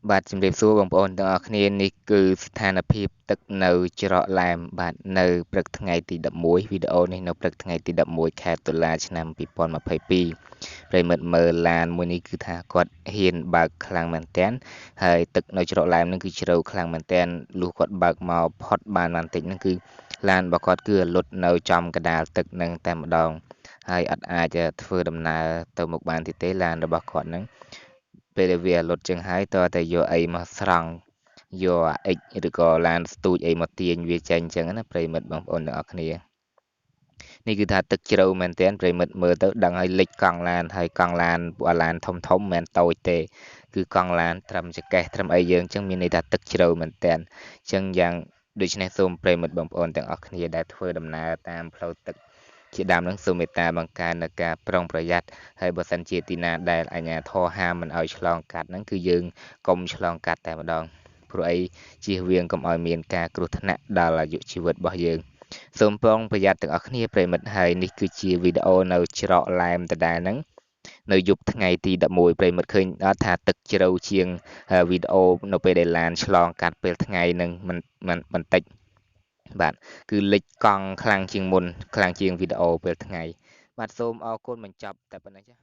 បាទជំរាបសួរបងប្អូនទាំងអស់គ្នានេះគឺស្ថានភាពទឹកនៅច្រកឡែមបាទនៅព្រឹកថ្ងៃទី11វីដេអូនេះនៅព្រឹកថ្ងៃទី11ខែតុលាឆ្នាំ2022ប្រិមិត្តមើលឡានមួយនេះគឺថាគាត់ហ៊ានបើកខ្លាំងមែនទែនហើយទឹកនៅច្រកឡែមហ្នឹងគឺជ្រៅខ្លាំងមែនទែនលុះគាត់បើកមកផុតបានបន្តិចហ្នឹងគឺឡានរបស់គាត់គឺរលត់នៅចំកណ្ដាលទឹកហ្នឹងតែម្ដងហើយអត់អាចធ្វើដំណើរទៅមុខបានទៀតទេឡានរបស់គាត់ហ្នឹង ពេលដែលវាលុតចឹងហើយតើតែយកអីមកស្រង់យកអាអិចឬក៏ឡានស្ទូចអីមកទាញវាចេញចឹងណាប្រិមិត្តបងប្អូនទាំងអស់គ្នានេះគឺថាទឹកជ្រៅមែនទែនប្រិមិត្តមើលទៅដឹងហើយលិចកង់ឡានហើយកង់ឡានពួកអាឡានធំធំមិនមែនតូចទេគឺកង់ឡានត្រឹមចង្កេះត្រឹមអីយើងចឹងមានន័យថាទឹកជ្រៅមែនទែនចឹងយ៉ាងដូច្នេះសូមប្រិមិត្តបងប្អូនទាំងអស់គ្នាដែលធ្វើដំណើរតាមផ្លូវទឹកជាដើមនឹងសូមមេត្តាបង្កើននូវការប្រុងប្រយ័ត្នហើយបើសិនជាទីណាដែលអាជ្ញាធរហាមមិនឲ្យឆ្លងកាត់ហ្នឹងគឺយើងកុំឆ្លងកាត់តែម្ដងព្រោះអីជៀសវាងកុំឲ្យមានការគ្រោះថ្នាក់ដល់អាយុជីវិតរបស់យើងសូមប្រុងប្រយ័ត្នទាំងអស់គ្នាប្រិមិត្តហើយនេះគឺជាវីដេអូនៅច្រកឡែមដដែលហ្នឹងនៅយប់ថ្ងៃទី11ប្រិមិត្តឃើញអត់ថាទឹកជ្រៅជាងវីដេអូនៅពេលដែលឡានឆ្លងកាត់ពេលថ្ងៃហ្នឹងមិនបន្តិចបាទគឺលិចកង់ខ្លាំងជាងមុនខ្លាំងជាងវីដេអូពេលថ្ងៃបាទសូមអរគុណបញ្ចប់តែប៉ុណ្្នឹងចា៎